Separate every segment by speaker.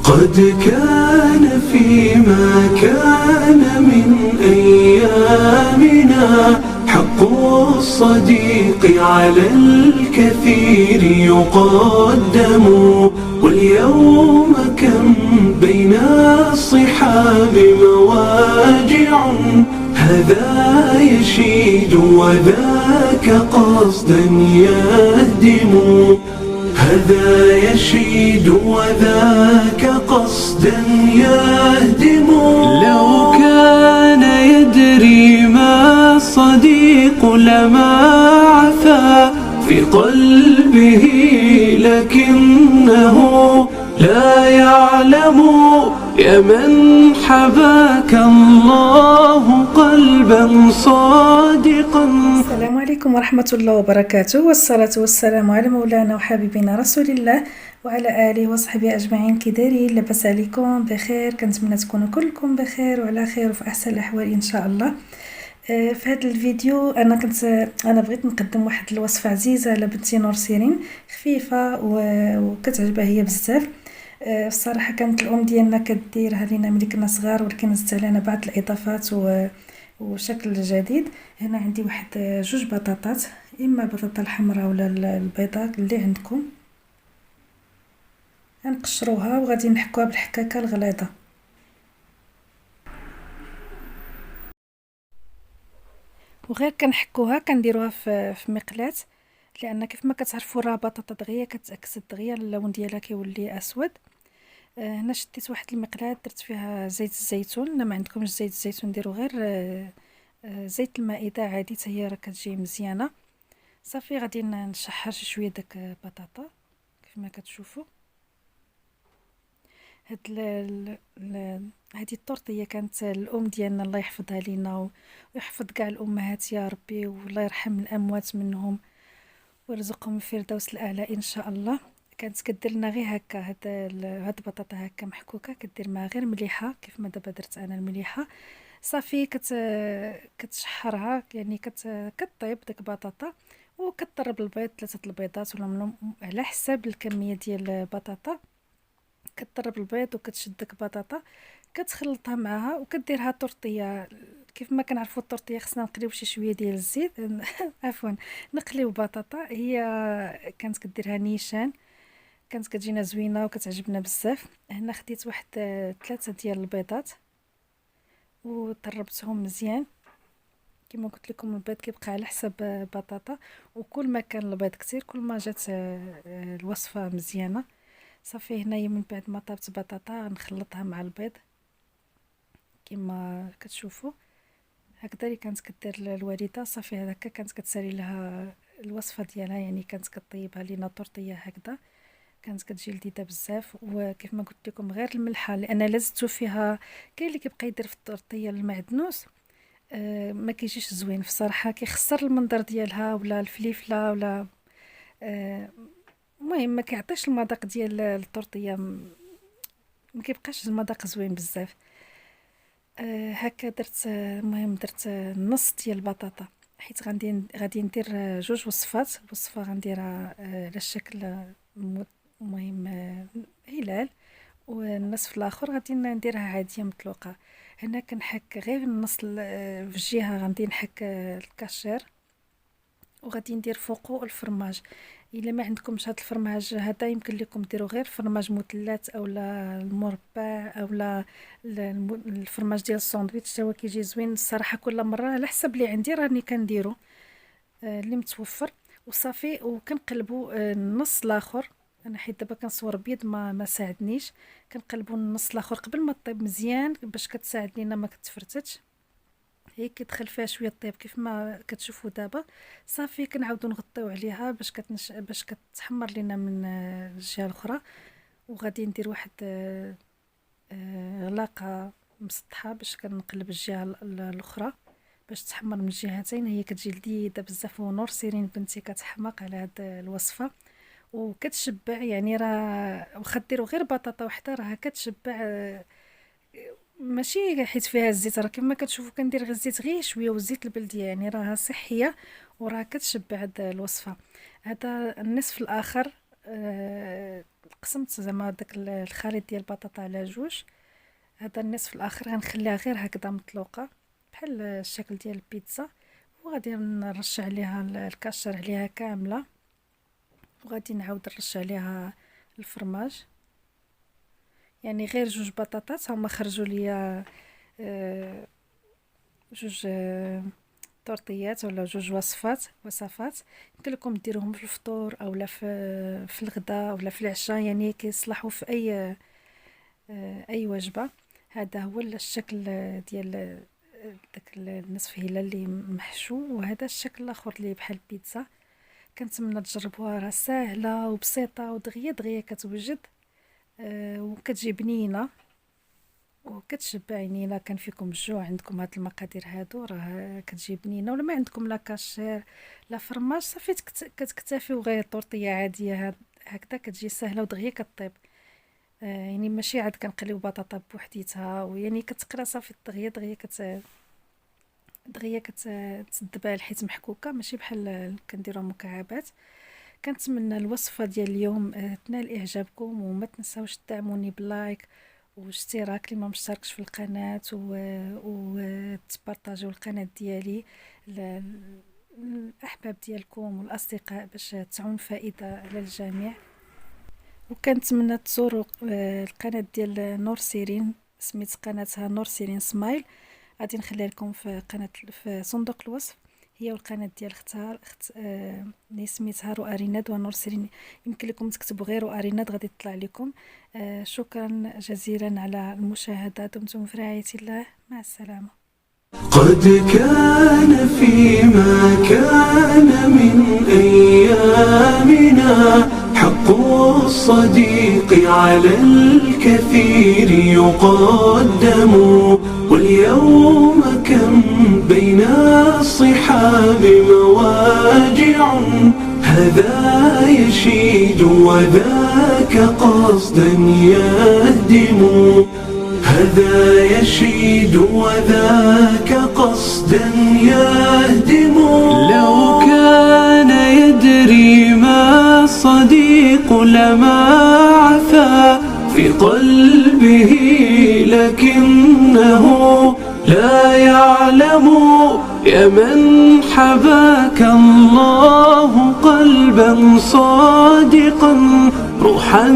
Speaker 1: قد كان فيما كان من أيامنا حق الصديق على الكثير يقدم. واليوم كم بين الصحاب مواجع، هذا يشيد وذاك قصدا يهدم. هذا يشيد وذاك قصدا يهدم. لو كان يدري ما الصديق لما عفا في قلبه، لكنه لا يعلم. يا من حباك الله قلبا صادقا.
Speaker 2: السلام عليكم ورحمة الله وبركاته، والصلاة والسلام على مولانا وحبيبنا رسول الله وعلى آله وصحبه أجمعين. كي دايرين؟ لاباس عليكم؟ بخير؟ كنتمنى تكونوا كلكم بخير وعلى خير وفي أحسن الأحوال إن شاء الله. في هذا الفيديو أنا بغيت نقدم واحد الوصفة عزيزة على بنتي نور سيرين، خفيفة وكتعجبها هي بزاف. الصراحة كانت الأم ديالنا كديرها لينا ملي كنا صغار، ولكن زدت علينا بعض الإضافات وشكل جديد. هنا عندي واحد 2 بطاطات، اما بطاطا الحمراء ولا البيضاء اللي عندكم. غنقشروها وغادي نحكوها بالحكاكه الغليظه. وغير كنحكوها كنديروها في مقلاة، لان كيف ما كتعرفوا راه بطاطا دغيا كتاكسد دغيا، اللون ديالها كيولي اسود. هنا شديت واحد المقلاة درت فيها زيت الزيتون. الا ما عندكمش زيت الزيتون ديروا غير زيت المائده عادي، حتى هي راه كتجي مزيانه. صافي غادي نشحر شويه داك بطاطا كيف ما كتشوفوا. هذه الطورطيه كانت الام ديالنا الله يحفظها لينا ويحفظ كاع الامهات يا ربي، والله يرحم الاموات منهم ويرزقهم الفردوس الاعلى ان شاء الله. كانت كدير لنا غير هكا هاد البطاطا هكا محكوكه، كدير معها غير مليحه كيف ما دابا درت انا المليحه. صافي كتشحرها، يعني كطيب داك البطاطا، وكتطرب البيض 3 البيضات ولا على حساب الكميه ديال البطاطا. كتطرب البيض وكتشد داك البطاطا كتخلطها معها وكديرها طورطيه. كيف ما كنعرفوا الطورطيه خصنا نقليو شي شويه ديال الزيت عفوا نقليو بطاطا. هي كانت كديرها نيشان، كانت كتجينا زوينه وكتعجبنا بزاف. هنا خديت واحد 3 ديال البيضات وطربتهم مزيان. كما قلت لكم البيض كيبقى على حساب بطاطا، وكل ما كان البيض كتير كل ما جات الوصفه مزيانه. صافي هنايا من بعد ما طابت بطاطا نخلطها مع البيض كما كتشوفوا هكذا اللي كانت كدير الوالده. صافي هكا كانت كتسالي لها الوصفه ديالها، يعني كانت كطيبها لينا طورطيه هكذا، كانت كتجي لذيذه بزاف. وكيف ما قلت لكم غير الملحه، لان لازمتو فيها. كاين اللي كيبقى يدير في الطورطيه المعدنوس ما كيجيش زوين في الصراحه، كيخسر المنظر ديالها ولا الفليفله ولا المهم ما كيعطيش المذاق ديال الطورطيه، ما كيبقاش المذاق زوين بزاف. هكا درت المهم درت نص ديال البطاطا، حيت غادي ندير 2 وصفات. وصفه غنديرها على الشكل المهم هلال، والنصف الاخر غادي نديرها عاديه مطلوقه. هنا كنحك غير النص في الجهه، غادي نحك الكاشير وغادي ندير فوقو الفرماج. الا ما عندكمش هذا الفرماج هذا يمكن لكم ديروا غير فرماج مثلث اولا المربع اولا الفرماج ديال الساندويتش، حتى هو كيجي زوين الصراحه. كل مره على حسب اللي عندي راني كنديرو اللي متوفر. وصافي وكنقلبوا النص الاخر. انا حيت دابا كنصور بيض ما ساعدنيش، كنقلبوا النص الاخر قبل ما طيب مزيان باش كتساعد لينا ما كتفرتتش. هي كيدخل فيها شويه طيب كيف ما كتشوفوا دابا. صافي كنعاودوا نغطيو عليها باش كتحمر لينا من الجهه الاخرى. وغادي ندير واحد غلاقه مسطحه باش كنقلب الجهه الاخرى باش تحمر من الجهتين. هي كتجي لذيذه بزاف، ونور سيرين بنتي كتحماق على هاد الوصفه وكتشبع. يعني راه واخا ديروا غير بطاطا وحده راه كتشبع، ماشي حيت فيها الزيت. راه كما كتشوفوا كندير غير الزيت غير شويه، والزيت البلديه يعني راها صحيه وراه كتشبع هاد الوصفه. هذا النصف الاخر قسمت زعما داك الخليط ديال البطاطا على جوج. هذا النصف الاخر غنخليها غير هكذا مطلوقه بحال الشكل ديال البيتزا، وغادي نرش عليها الكاشر عليها كامله، وغادي نعاود نرش عليها الفرماج. يعني غير جوج بطاطات هما خرجوا ليا جوج طورطيات ولا جوج وصفات. يمكن لكم ديروهم في الفطور اولا في الغداء ولا في العشاء، يعني كيصلحوا في اي وجبه. هذا هو الشكل ديال داك النصف هلال اللي محشو، وهذا الشكل الاخر اللي بحال البيتزا. كنتمنى تجربوها، راه ساهله وبسيطه ودغيا كتوجد، وكتجي بنينه وكتشبع. يعني الا كان فيكم الجوع عندكم هاد المقادير هادو راه كتجي بنينه، ولا ما عندكم لا كاشير لا فرماج صافي كتكتفيو غير طورطيه عاديه هكذا، كتجي سهله ودغيا كطيب. يعني ماشي عاد كنقليو بطاطا بوحديتها، ويعني كتقرا صافي دغيا كتدبال حيت محكوكه، ماشي بحال كنديروها مكعبات. كنتمنى الوصفه ديال اليوم تنال اعجابكم، وما تنساوش تدعموني بلايك واشتراك اللي ما مشتركش في القناه، وتبارطاجيو القناه ديالي الاحباب ديالكم والاصدقاء باش تعون فائده على الجميع. وكنتمنى تزوروا القناه ديال نور سيرين، سميت قناتها نور سيرين سمايل. غادي نخليها لكم في في صندوق الوصف، هي والقناه ديال اختها اللي سميتها رؤى ريناد ونور سيرين. يمكن لكم تكتبوا غير رؤى ريناد غادي تطلع لكم. شكرا جزيلا على المشاهده، دمتم في رعايه الله، مع السلامه.
Speaker 1: قد كان فيما كان من أيامنا حق الصديق على الكثير يقدم، واليوم كم بين الصحاب مواجع، هذا يشيد وذاك قصدا يهدم، هذا يشيد وذاك قصدا يهدم. لو كان يدري ما الصديق لما عفا في قلبه، لكنه لا يعلم يا من حباك الله قلبا صادقا، روحا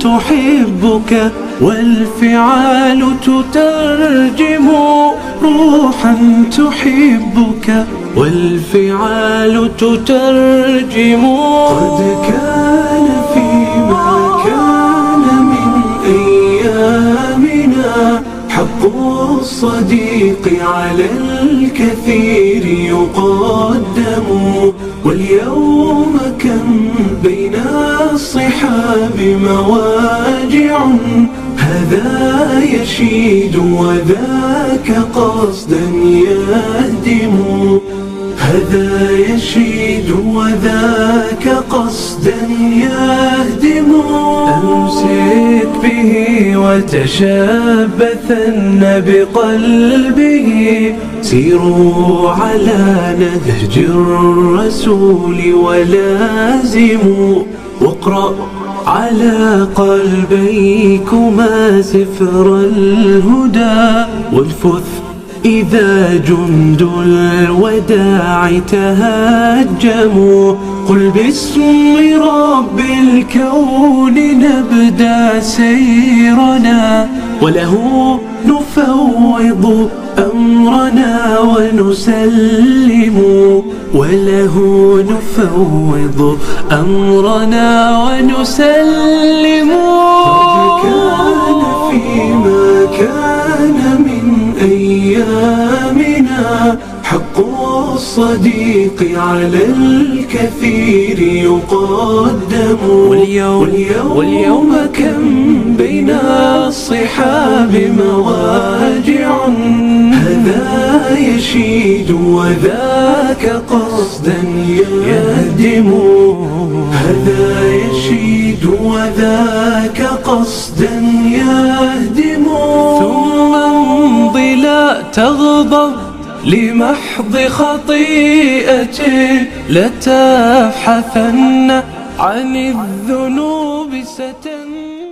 Speaker 1: تحبك والفعال تترجم، روحا تحبك والفعال تترجم. قد كان فيما كان من أيامنا حق الصديق على الكثير يقدم، واليوم كم بين الصحاب مواجع، هذا يشيد وذاك قصدا يهدم، هذا يشيد وذاك قصدا يهدم. أمسك به وتشبثن بقلبه، سيروا على نهج الرسول ولازموا، واقرأ على قلبيكما سفر الهدى، والفث إذا جند الوداع تهجموا، قل باسم رب الكون نبدأ سيرنا، وله نفوض أمرنا ونسلم، وله نفوض أمرنا ونسلم. قد كان فيما كان من أيامنا حق الصديق على الكثير يقدم، واليوم كم بين الصحاب مواجع، هذا يشيد وذاك قصدا يهدم، هذا يشيد وذاك قصدا يهدم. ثم امضي لا تغضب لمحض خطيئة، لتبحثن عن الذنوب ستنجو.